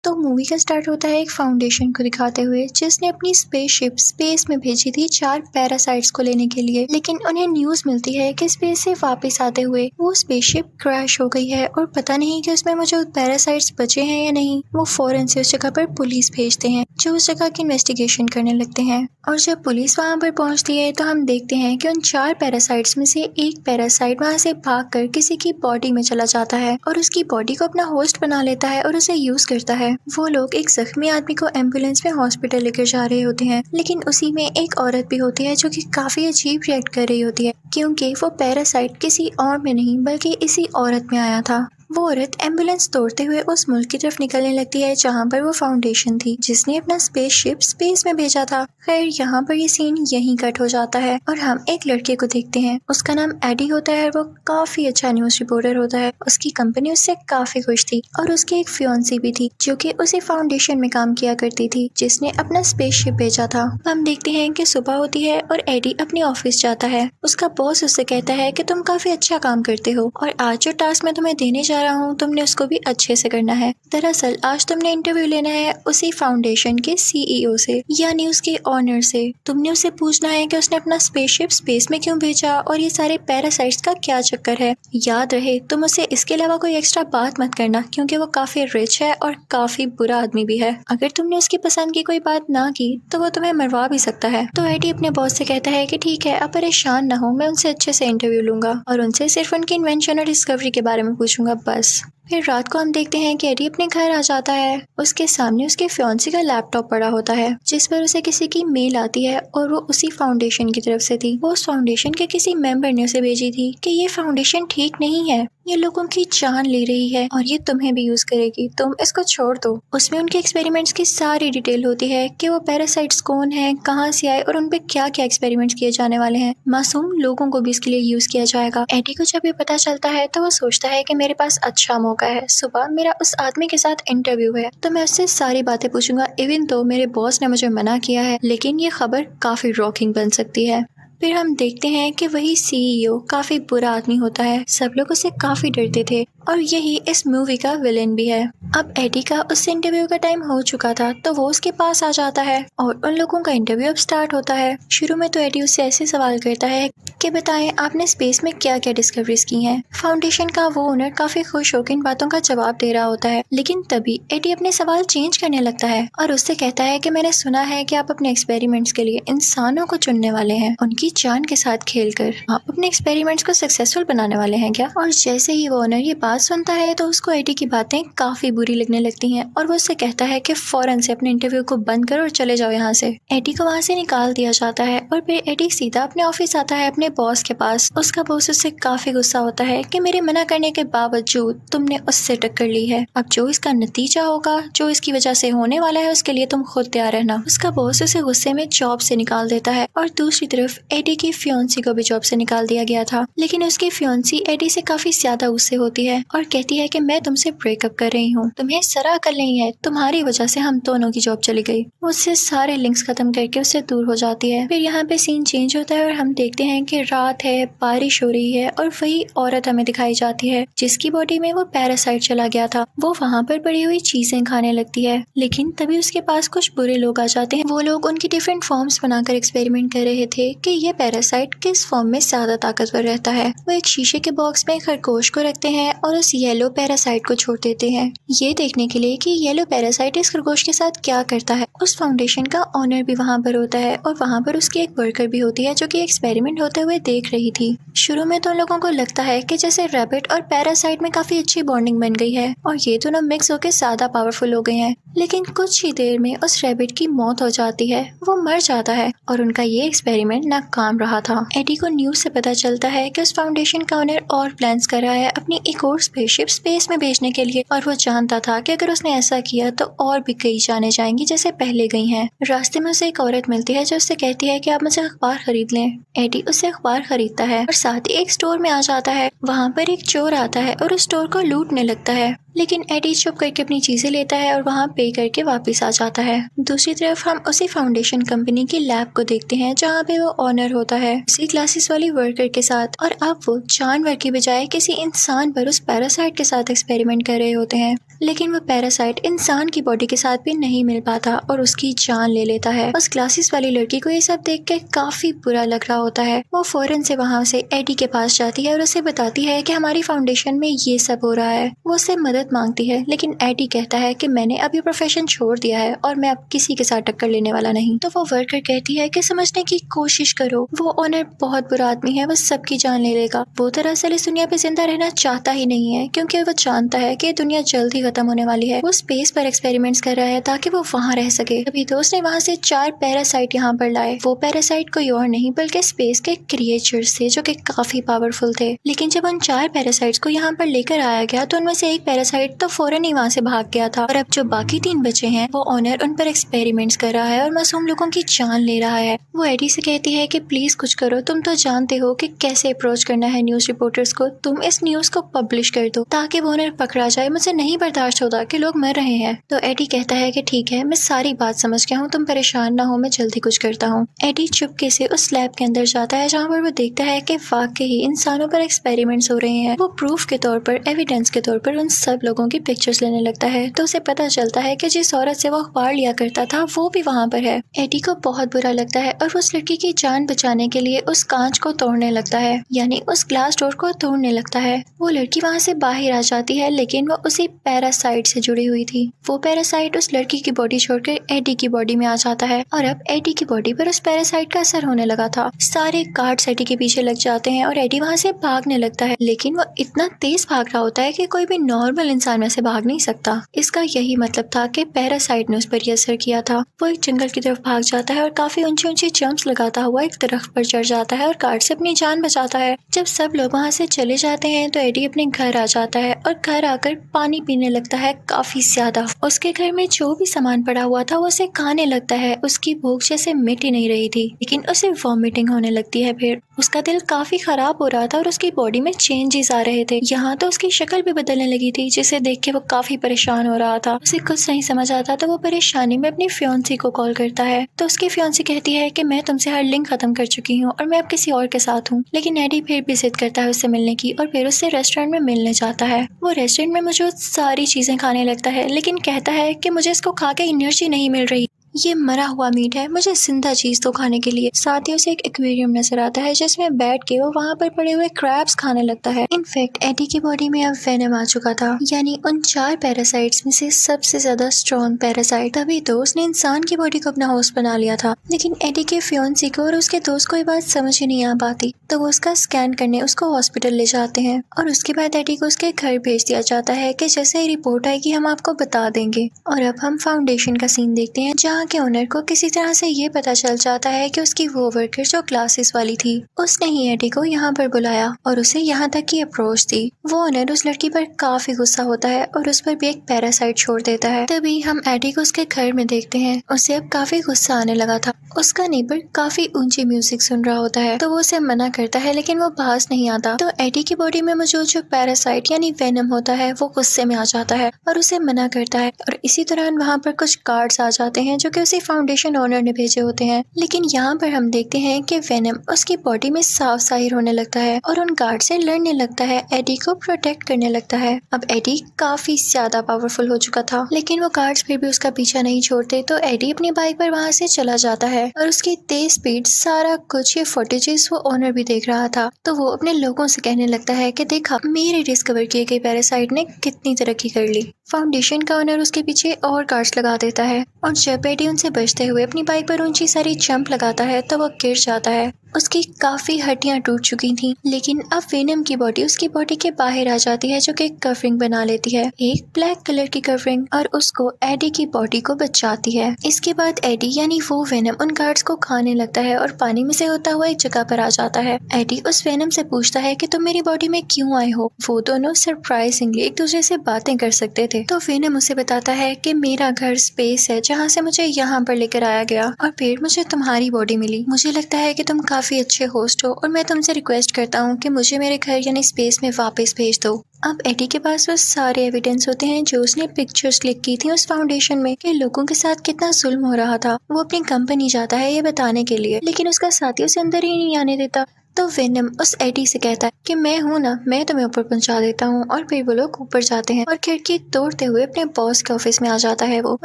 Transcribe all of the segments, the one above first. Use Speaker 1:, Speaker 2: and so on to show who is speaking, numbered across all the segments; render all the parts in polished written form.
Speaker 1: तो मूवी का स्टार्ट होता है एक फाउंडेशन को दिखाते हुए जिसने अपनी स्पेसशिप स्पेस में भेजी थी 4 पैरासाइट्स को लेने के लिए, लेकिन उन्हें न्यूज मिलती है कि स्पेस से वापस आते हुए वो स्पेसशिप क्रैश हो गई है और पता नहीं कि उसमें मौजूद पैरासाइट्स बचे हैं या नहीं। वो फौरन से उस जगह पर पुलिस भेजते हैं जो उस जगह की इन्वेस्टिगेशन करने लगते हैं और जब पुलिस वहाँ पर पहुँचती है तो हम देखते हैं कि उन 4 पैरासाइट्स में से एक पैरासाइट वहाँ से भागकर किसी की बॉडी में चला जाता है और उसकी बॉडी को अपना होस्ट बना लेता है और उसे यूज करता है। वो लोग एक जख्मी आदमी को एम्बुलेंस में हॉस्पिटल लेकर जा रहे होते हैं, लेकिन उसी में एक औरत भी होती है जो कि काफी अजीब रिएक्ट कर रही होती है क्योंकि वो पैरासाइट किसी और में नहीं बल्कि इसी औरत में आया था। वो औरत एम्बुलेंस तोड़ते हुए उस मुल्क की तरफ निकलने लगती है जहाँ पर वो फाउंडेशन थी जिसने अपना स्पेसशिप स्पेस में भेजा था। खैर यहाँ पर ये सीन यहीं कट हो जाता है और हम एक लड़के को देखते हैं। उसका नाम एडी होता है और वो काफी अच्छा न्यूज रिपोर्टर होता है। उसकी कंपनी उससे काफी खुश थी और उसकी एक फियांसी भी थी जो कि उसी फाउंडेशन में काम किया करती थी जिसने अपना स्पेसशिप भेजा था। हम देखते हैं कि सुबह होती है और एडी अपने ऑफिस जाता है। उसका बॉस उससे कहता है कि तुम काफी अच्छा काम करते हो और आज जो टास्क मैं तुम्हें देने जा रहा हूँ तुमने उसको भी अच्छे से करना है। दरअसल आज तुमने इंटरव्यू लेना है उसी फाउंडेशन के सीईओ से यानी उसके ऑनर से। तुमने उससे पूछना है कि उसने अपना स्पेसशिप स्पेस में क्यों भेजा और ये सारे पैरासाइट्स का क्या चक्कर है। याद रहे तुम उसे इसके अलावा कोई एक्स्ट्रा बात मत करना क्योंकि वो काफी रिच है और काफी बुरा आदमी भी है। अगर तुमने उसकी पसंद की कोई बात ना की तो वो तुम्हें मरवा भी सकता है। तो एडी अपने बॉस से कहता है कि ठीक है, अब परेशान ना हो, मैं उनसे अच्छे से इंटरव्यू लूंगा और उनसे सिर्फ उनकी इन्वेंशन और डिस्कवरी के बारे में पूछूंगा बस। फिर रात को हम देखते हैं कि एडी अपने घर आ जाता है। उसके सामने उसके फियांसी का लैपटॉप पड़ा होता है जिस पर उसे किसी की मेल आती है और वो उसी फाउंडेशन की तरफ से थी। वो उस फाउंडेशन के किसी मेंबर ने उसे भेजी थी कि ये फाउंडेशन ठीक नहीं है, ये लोगों की जान ले रही है और ये तुम्हें भी यूज करेगी, तुम इसको छोड़ दो। उसमें उनके एक्सपेरिमेंट्स की सारी डिटेल होती है कि वो पैरासाइट्स कौन है, कहाँ से आए और उन पे क्या क्या एक्सपेरिमेंट्स किए जाने वाले हैं। मासूम लोगों को भी इसके लिए यूज किया जाएगा। एडी को जब ये पता चलता है तो वो सोचता है कि मेरे पास अच्छा मौका है। सुबह मेरा उस आदमी के साथ इंटरव्यू है तो मैं उससे सारी बातें पूछूंगा इवन तो मेरे बॉस ने मुझे मना किया है, लेकिन ये खबर काफी रॉकिंग बन सकती है। फिर हम देखते हैं कि वही सीईओ काफी बुरा आदमी होता है। सब लोग उससे काफी डरते थे और यही इस मूवी का विलेन भी है। अब एडी का उस इंटरव्यू का टाइम हो चुका था तो वो उसके पास आ जाता है और उन लोगों का इंटरव्यू अब स्टार्ट होता है। शुरू में तो एडी उससे ऐसे सवाल करता है कि बताएं आपने स्पेस में क्या क्या डिस्कवरीज की हैं। फाउंडेशन का वो ओनर काफी खुश होकर इन बातों का जवाब दे रहा होता है, लेकिन तभी एडी अपने सवाल चेंज करने लगता है और उससे कहता है कि मैंने सुना है कि आप अपने एक्सपेरिमेंट्स के लिए इंसानों को चुनने वाले हैं, उनकी जान के साथ खेलकर आप अपने एक्सपेरिमेंट्स को सक्सेसफुल बनाने वाले हैं क्या। और जैसे ही वो ओनर ये बात सुनता है तो उसको एडी की बातें काफी बुरी लगने लगती हैं और वो उससे कहता है कि फौरन से अपने इंटरव्यू को बंद करो और चले जाओ यहाँ से। एडी को वहाँ से निकाल दिया जाता है और फिर एडी सीधा अपने ऑफिस आता है अपने बॉस के पास। उसका बॉस उससे काफी गुस्सा होता है कि मेरे मना करने के बावजूद तुमने उससे टक्कर ली है, अब जो इसका नतीजा होगा, जो इसकी वजह से होने वाला है, उसके लिए तुम खुद तैयार रहना। उसका बॉस उसे गुस्से में जॉब से निकाल देता है और दूसरी तरफ एडी की फियांसी को भी जॉब से निकाल दिया गया था, लेकिन उसकी फियांसी एडी से काफी ज्यादा गुस्से होती है और कहती है कि मैं तुमसे ब्रेकअप कर रही हूँ, तुम्हें जरा अकल नहीं है, तुम्हारी वजह से हम दोनों की जॉब चली गई। उससे सारे लिंक्स खत्म करके उससे दूर हो जाती है। फिर यहाँ पे सीन चेंज होता है और हम देखते हैं कि रात है, बारिश हो रही है और वही औरत हमें दिखाई जाती है जिसकी बॉडी में वो पैरासाइट चला गया था। वो वहाँ पर पड़ी हुई चीजें खाने लगती है, लेकिन तभी उसके पास कुछ बुरे लोग आ जाते हैं। वो लोग उनकी डिफरेंट फॉर्म्स बनाकर एक्सपेरिमेंट कर रहे थे कि ये पैरासाइट किस फॉर्म में ज्यादा ताकतवर रहता है। वो एक शीशे के बॉक्स में खरगोश को रखते हैं और उस येलो पैरासाइट को छोड़ देते हैं ये देखने के लिए कि येलो पैरासाइट इस खरगोश के साथ क्या करता है। उस फाउंडेशन का ऑनर भी वहाँ पर होता है और वहाँ पर उसकी एक वर्कर भी होती है जो कि एक्सपेरिमेंट होते हुए देख रही थी। शुरू में तो लोगों को लगता है कि जैसे रैबिट और पैरासाइट में काफी अच्छी बॉन्डिंग बन गई है और ये दोनों मिक्स होकर ज्यादा पावरफुल हो गए हैं, लेकिन कुछ ही देर में उस रैबिट की मौत हो जाती है, वो मर जाता है और उनका ये एक्सपेरिमेंट नाकाम रहा था। एडी को न्यूज से पता चलता है कि उस फाउंडेशन का ओनर और प्लान्स कर रहा है अपनी एक और स्पेसशिप स्पेस में भेजने के लिए और वो जानता था कि अगर उसने ऐसा किया तो और भी कई जाने जाएंगी जैसे पहले गई हैं। रास्ते में उसे एक औरत मिलती है जो उससे कहती है कि आप मुझे अखबार खरीद लें। एडी उससे अखबार खरीदता है और साथ ही एक स्टोर में आ जाता है। वहाँ पर एक चोर आता है और उस स्टोर को लूटने लगता है, लेकिन एडी चुप करके अपनी चीजें लेता है और वहाँ पे करके वापस आ जाता है। दूसरी तरफ हम उसी फाउंडेशन कंपनी की लैब को देखते हैं जहाँ पे वो ऑनर होता है उसी क्लासेस वाली वर्कर के साथ और अब वो जानवर की बजाय किसी इंसान पर उस पैरासाइट के साथ एक्सपेरिमेंट कर रहे होते हैं। लेकिन वो पैरासाइट इंसान की बॉडी के साथ भी नहीं मिल पाता और उसकी जान ले लेता है। उस क्लासेस वाली लड़की को ये सब देख के काफी बुरा लग रहा होता है। वो फौरन से वहाँ से एडी के पास जाती है और उसे बताती है कि हमारी फाउंडेशन में ये सब हो रहा है। वो उससे मदद मांगती है, लेकिन एडी कहता है कि मैंने अब ये प्रोफेशन छोड़ दिया है और मैं अब किसी के साथ टक्कर लेने वाला नहीं। तो वो वर्कर कहती है कि समझने की कोशिश करो, वो ओनर बहुत बुरा आदमी है, वो सबकी जान ले लेगा। वो दरअसल इस दुनिया पे जिंदा रहना चाहता ही नहीं है, क्योंकि वो जानता है कि दुनिया जल्द ही खत्म होने वाली है। वो स्पेस पर एक्सपेरिमेंट्स कर रहा है ताकि वो वहाँ रह सके। तभी दोस्त ने वहाँ से 4 पैरासाइट यहाँ पर लाए। वो पैरासाइट कोई और नहीं बल्कि स्पेस के क्रिएचर्स थे जो कि काफी पावरफुल थे। लेकिन जब उन 4 पैरासाइट्स को यहाँ पर लेकर आया गया तो उनमें से एक पैरासाइट तो फौरन ही वहाँ से भाग गया था और अब जो बाकी 3 बचे हैं वो ओनर उन पर एक्सपेरिमेंट्स कर रहा है और मासूम लोगों की जान ले रहा है। वो एडी से कहती है कि प्लीज कुछ करो, तुम तो जानते हो कि कैसे अप्रोच करना है न्यूज रिपोर्टर्स को, तुम इस न्यूज को पब्लिश कर दो ताकि वो ओनर पकड़ा जाए। मुझे नहीं बर्दाश्त होता कि लोग मर रहे हैं। तो एडी कहता है कि ठीक है, मैं सारी बात समझ गया हूँ, तुम परेशान ना हो, मैं जल्दी कुछ करता हूँ। एडी चुपके से उस लैब के अंदर जाता है जहाँ पर वो देखता है कि वाकई ही इंसानों पर एक्सपेरिमेंट्स हो रहे हैं। वो प्रूफ के तौर पर, एविडेंस के तौर पर उन सब लोगों की पिक्चर्स लेने लगता है। तो उसे पता चलता है कि जिस औरत से वो अखबार लिया करता था वो भी वहाँ पर है। एडी को बहुत बुरा लगता है और वो उस लड़की की जान बचाने के लिए उस कांच को तोड़ने लगता है, यानी उस ग्लास डोर को तोड़ने लगता है। वो लड़की वहाँ से बाहर आ जाती है, लेकिन वो उसी पैरासाइट से जुड़ी हुई थी। वो पैरासाइट उस लड़की की बॉडी छोड़कर एडी की बॉडी में आ जाता है और अब एडी की बॉडी पर उस पैरासाइट का असर होने लगा था। सारे गार्ड्स एडी के पीछे लग जाते हैं और एडी वहाँ से भागने लगता है, लेकिन वो इतना तेज भाग रहा होता है कि कोई भी नॉर्मल इंसान में से भाग नहीं सकता। इसका यही मतलब था कि पैरासाइट ने उस पर असर किया था। वो एक जंगल की तरफ भाग जाता है और काफी ऊंची ऊंची जंप्स लगाता हुआ एक दरख्त पर चढ़ जाता है और गार्ड से अपनी जान बचाता है। जब सब लोग वहाँ से चले जाते हैं तो एडी अपने घर आ जाता है और घर आकर पानी पीने लगता है काफी ज्यादा। उसके घर में जो भी सामान पड़ा हुआ था वो उसे खाने लगता है। उसकी भूख जैसे मिट ही नहीं रही थी, लेकिन उसे वॉमिटिंग होने लगती है। फिर उसका दिल काफी खराब हो रहा था और उसकी बॉडी में चेंजेस आ रहे थे। यहाँ तो उसकी शक्ल भी बदलने लगी थी, जिसे देख के वो काफी परेशान हो रहा था। उसे कुछ नहीं समझ आता तो वो परेशानी में अपनी फियांसी को कॉल करता है। तो उसकी फियांसी कहती है कि मैं तुमसे हर लिंक खत्म कर चुकी हूँ और मैं अब किसी और के साथ हूँ। लेकिन एडी फिर भी जिद करता है उससे मिलने की और फिर उससे रेस्टोरेंट में मिलने जाता है। वो रेस्टोरेंट में मौजूद सारी चीजें खाने लगता है, लेकिन कहता है कि मुझे इसको खा के एनर्जी नहीं मिल रही, ये मरा हुआ मीट है, मुझे जिंदा चीज तो खाने के लिए। साथ ही उसे एक एक्वेरियम नजर आता है जिसमें बैठ के वो वहाँ पर पड़े हुए क्रैब्स खाने लगता है। इनफैक्ट एडी की बॉडी में अब वेनम आ चुका था, यानी उन 4 पैरासाइट्स में से सबसे ज्यादा स्ट्रॉन्ग पैरासाइट। तभी तो उसने इंसान की बॉडी को अपना होस्ट बना लिया था। लेकिन एडी के फियांसी को और उसके दोस्त को ये बात समझ ही नहीं आ पाती, तो वो उसका स्कैन करने उसको हॉस्पिटल ले जाते हैं और उसके बाद एडी को उसके घर भेज दिया जाता है कि जैसे ही रिपोर्ट आएगी हम आपको बता देंगे। और अब हम फाउंडेशन का सीन देखते हैं जहाँ के ओनर को किसी तरह से ये पता चल जाता है कि उसकी वो वर्कर जो क्लासेस वाली थी उसने ही एडी को यहाँ पर बुलाया और उसे यहाँ तक की अप्रोच दी। वो ओनर उस लड़की पर काफी गुस्सा होता है और उस पर भी एक पैरासाइट छोड़ देता है। तभी हम एडी को उसके घर में देखते हैं। उसे अब काफी गुस्सा आने लगा था। उसका नेबर काफी ऊंची म्यूजिक सुन रहा होता है तो वो उसे मना करता है, लेकिन वो पास नहीं आता। तो एडी की बॉडी में मौजूद जो पैरासाइट यानी वेनम होता है वो गुस्से में आ जाता है और उसे मना करता है। और इसी दौरान वहाँ पर कुछ गार्ड्स आ जाते हैं जो कि उसी फाउंडेशन ओनर ने भेजे होते हैं। लेकिन यहाँ पर हम देखते हैं कि वेनम उसकी बॉडी में साफ जाहिर होने लगता है और उन गार्ड से लड़ने लगता है, एडी को प्रोटेक्ट करने लगता है। अब एडी काफी ज्यादा पावरफुल हो चुका था, लेकिन वो गार्ड्स फिर भी उसका पीछा नहीं छोड़ते। तो एडी अपनी बाइक पर वहाँ से चला जाता है और उसकी तेज स्पीड, सारा कुछ ये फुटेजेस वो ओनर भी देख रहा था। तो वो अपने लोगों से कहने लगता है कि देखा मेरे डिस्कवर किए गए पैरासाइट ने कितनी तरक्की कर ली। फाउंडेशन का ओनर उसके पीछे और गार्ड्स लगा देता है और जब एडी उनसे बचते हुए अपनी बाइक पर ऊंची सारी जंप लगाता है तो वो गिर जाता है। उसकी काफी हड्डियां टूट चुकी थी, लेकिन अब वेनम की बॉडी उसकी बॉडी के बाहर आ जाती है जो कि कवरिंग बना लेती है, एक ब्लैक कलर की कवरिंग, और उसको एडी की बॉडी को बचाती है। इसके बाद एडी यानी वो वेनम उन गार्ड्स को खाने लगता है और पानी में से होता हुआ एक जगह पर आ जाता है। एडी उस वेनम से पूछता है कि तुम मेरी बॉडी में क्यों आए हो। वो दोनों सरप्राइजिंगली एक दूसरे से बातें कर सकते थे। तो वेनम उसे बताता है कि मेरा घर स्पेस है जहाँ से मुझे यहाँ पर लेकर आया गया और फिर मुझे तुम्हारी बॉडी मिली। मुझे लगता है कि तुम काफी अच्छे होस्ट हो और मैं तुमसे रिक्वेस्ट करता हूँ कि मुझे मेरे घर यानी स्पेस में वापस भेज दो। अब एडी के पास वो सारे एविडेंस होते हैं जो उसने पिक्चर्स क्लिक की थी उस फाउंडेशन में कि लोगों के साथ कितना जुल्म हो रहा था। वो अपनी कंपनी जाता है ये बताने के लिए, लेकिन उसका साथी उसे अंदर ही नहीं आने देता। तो वेनम उस एडी से कहता है कि मैं हूँ ना, मैं तुम्हें ऊपर पहुंचा देता हूँ। और फिर वो लोग ऊपर जाते हैं और खिड़की तोड़ते हुए अपने बॉस के ऑफिस में आ जाता है। वो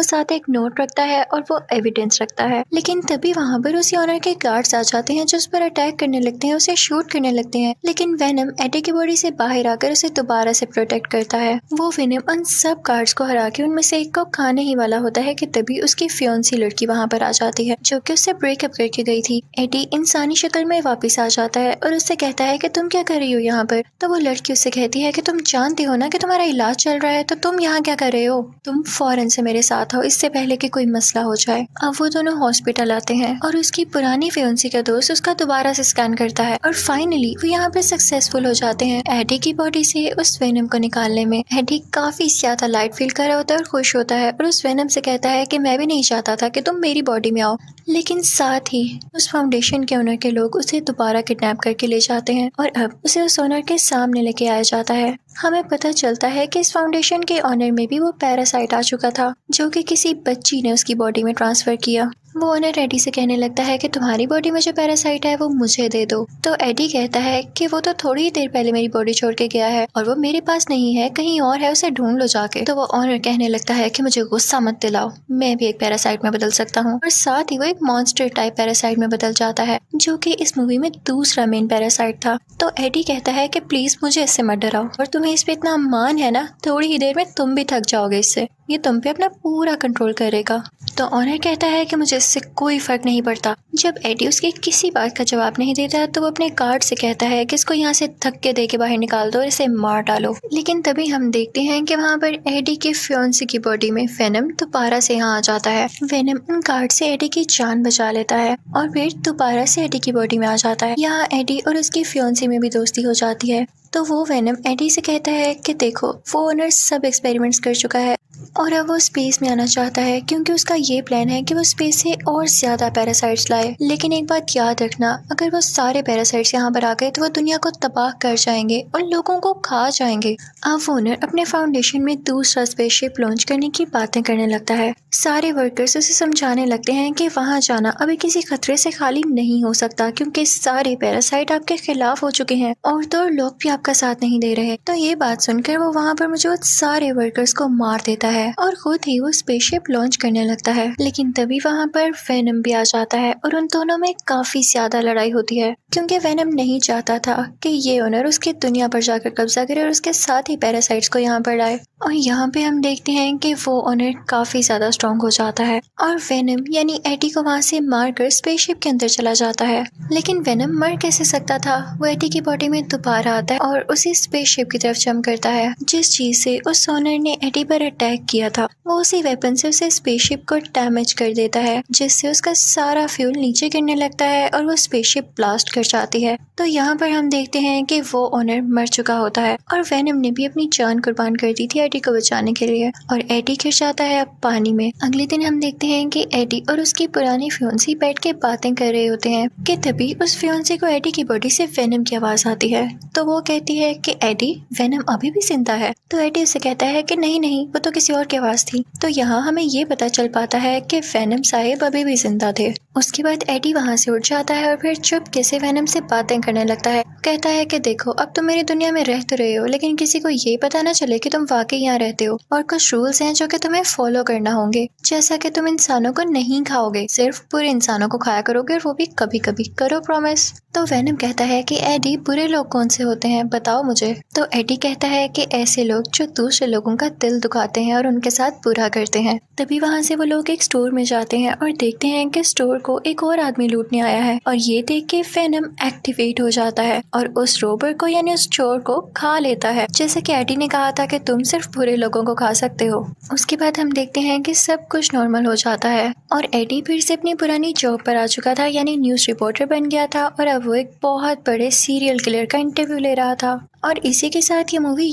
Speaker 1: साथ एक नोट रखता है और वो एविडेंस रखता है। लेकिन तभी वहाँ पर उसी ऑनर के गार्ड्स आ जाते हैं जो उस पर अटैक करने लगते हैं, उसे शूट करने लगते हैं। लेकिन वेनम एडी की बॉडी से बाहर आकर उसे दोबारा से प्रोटेक्ट करता है। वो वेनम उन सब गार्ड्स को हरा के उनमें से एक को खाने ही वाला होता है कि तभी उसकी फियोन्सी लड़की वहाँ पर आ जाती है जो कि उससे ब्रेकअप करके गई थी। एडी इंसानी शक्ल में वापस आ जाता है और उससे कहता है कि तुम क्या कर रही हो यहाँ पर। तो वो लड़की उससे कहती है कि तुम जानती हो ना कि तुम्हारा इलाज चल रहा है, तो तुम यहाँ क्या कर रहे हो, तुम फौरन से मेरे साथ आओ इससे पहले कि कोई मसला हो जाए। अब वो दोनों हॉस्पिटल आते हैं और उसकी पुरानी फियोन्सी का दोस्त उसका दोबारा से स्कैन करता है और फाइनली वो यहाँ पर सक्सेसफुल हो जाते हैं एडी की बॉडी से उस वेनम को निकालने में। एडी काफी ज्यादा लाइट फील कर रहा होता है और खुश होता है और उस वेनम से कहता है कि मैं भी नहीं चाहता था कि तुम मेरी बॉडी में आओ। लेकिन साथ ही उस फाउंडेशन के ओनर के लोग उसे दोबारा किडनैप करके ले जाते हैं और अब उसे उस ओनर के सामने लेके आया जाता है। हमें पता चलता है कि इस फाउंडेशन के ओनर में भी वो पैरासाइट आ चुका था जो कि किसी बच्ची ने उसकी बॉडी में ट्रांसफर किया। वो ओनर एडी से कहने लगता है कि तुम्हारी बॉडी में जो पैरासाइट है वो मुझे दे दो। तो एडी कहता है कि वो तो थोड़ी ही देर पहले मेरी बॉडी छोड़ के गया है और वो मेरे पास नहीं है, कहीं और है, उसे ढूंढ लो जाके। तो वो ओनर कहने लगता है कि मुझे गुस्सा मत दिलाओ, मैं भी एक पैरासाइट में बदल सकता हूँ। और साथ ही वो एक मॉन्स्टर टाइप पैरासाइट में बदल जाता है जो कि इस मूवी में दूसरा मेन पैरासाइट था। तो एडी कहता है कि प्लीज मुझे इससे मत डराओ और तुम्हें इस पे इतना मान है ना, थोड़ी ही देर में तुम भी थक जाओगे इससे, ये तुम पे अपना पूरा कंट्रोल करेगा। तो ऑनर कहता है कि मुझे इससे कोई फर्क नहीं पड़ता। जब एडी उसकी किसी बात का जवाब नहीं देता तो वो अपने गार्ड से कहता है कि इसको यहाँ से धक्के दे के बाहर निकाल दो और इसे मार डालो। लेकिन तभी हम देखते हैं कि वहाँ पर एडी के फियोन्सी की बॉडी में वेनम दोबारा से यहाँ आ जाता है। वेनम उन गार्ड से एडी की जान बचा लेता है और फिर दोबारा से एडी की बॉडी में आ जाता है। यहाँ एडी और उसकी फियोन्सी में भी दोस्ती हो जाती है। तो वो वेनम एडी से कहता है कि देखो वो ओनर सब एक्सपेरिमेंट्स कर चुका है और अब वो स्पेस में आना चाहता है क्योंकि उसका ये प्लान है कि वो स्पेस से और ज्यादा पैरासाइट्स लाए। लेकिन एक बात याद रखना, अगर वो सारे पैरासाइट्स यहाँ पर आ गए तो वो दुनिया को तबाह कर जाएंगे और लोगों को खा जाएंगे। अब ओनर अपने फाउंडेशन में दूसरा स्पेसशिप लॉन्च करने की बातें करने लगता है। सारे वर्कर्स उसे समझाने लगते हैं कि वहाँ जाना अभी किसी खतरे से खाली नहीं हो सकता क्योंकि सारे पैरासाइट आपके खिलाफ हो चुके हैं और तो लोग भी आपका साथ नहीं दे रहे। तो ये बात सुनकर वो वहाँ पर मौजूद सारे वर्कर्स को मार देता है और खुद ही वो स्पेसशिप लॉन्च करने लगता है। लेकिन तभी वहाँ पर वेनम भी आ जाता है और उन दोनों में काफी ज्यादा लड़ाई होती है क्योंकि वेनम नहीं चाहता था कि ये ओनर उसकी दुनिया पर जाकर कब्जा करे और उसके साथ ही पैरासाइट्स को यहाँ पर लाए। और यहाँ पे हम देखते हैं कि वो ओनर काफी ज्यादा स्ट्रॉन्ग हो जाता है और वेनम यानी एडी को वहाँ से मारकर स्पेसशिप के अंदर चला जाता है। लेकिन वेनम मर कैसे सकता था, वो एडी की बॉडी में दोबारा आता है और उसी स्पेसशिप की तरफ जंप करता है जिस चीज से उस ओनर ने एडी पर अटैक किया था। वो उसी वेपन से उसे स्पेसशिप को डैमेज कर देता है जिससे उसका सारा फ्यूल नीचे गिरने लगता है और वो स्पेसशिप ब्लास्ट कर जाती है। तो यहाँ पर हम देखते हैं कि वो ओनर मर चुका होता है और वेनम ने भी अपनी जान कुर्बान कर दी थी एडी को बचाने के लिए और एडी गिर जाता है अब पानी में। अगले दिन हम देखते हैं कि एडी और उसकी पुरानी फियोन्सी बैठ के बातें कर रहे होते हैं कि तभी उस फियोन्सी को एडी की बॉडी से वेनम की आवाज आती है। तो वो कहती है कि एडी, वेनम अभी भी जिंदा है। तो एडी उसे कहता है कि नहीं नहीं, वो तो किसी और की आवाज थी। तो यहाँ हमें ये पता चल पाता है कि वेनम साहिब अभी भी जिंदा थे। उसके बाद एडी वहाँ से उठ जाता है और फिर चुपके से वेनम से बातें करने लगता है। कहता है कि देखो, अब तुम मेरी दुनिया में रह तो रहे हो लेकिन किसी को ये पता ना चले कि तुम वाकई यहाँ रहते हो और कुछ रूल्स हैं जो कि तुम्हें फॉलो करना होंगे, जैसा कि तुम इंसानों को नहीं खाओगे, सिर्फ बुरे इंसानों को खाया करोगे और वो भी कभी कभी, करो प्रॉमिस। तो वेनम कहता है कि एडी, बुरे लोग कौन से होते हैं, बताओ मुझे। तो एडी कहता है कि ऐसे लोग जो दूसरे लोगों का दिल दुखाते हैं और उनके साथ बुरा करते हैं। तभी वहाँ से वो लोग एक स्टोर में जाते हैं और देखते हैं कि स्टोर को एक और आदमी लूटने आया है और ये देख के वेनम एक्टिवेट हो जाता है और उस रोबर को यानी उस चोर को खा लेता है, जैसे कि एडी ने कहा था कि तुम सिर्फ बुरे लोगों को खा सकते हो। उसके बाद हम देखते हैं कि सब कुछ नॉर्मल हो जाता है और एडी फिर से अपनी पुरानी जॉब पर आ चुका था, यानी न्यूज रिपोर्टर बन गया था और अब वो एक बहुत बड़े सीरियल किलर का इंटरव्यू ले रहा था। और इसी के साथ ये मूवी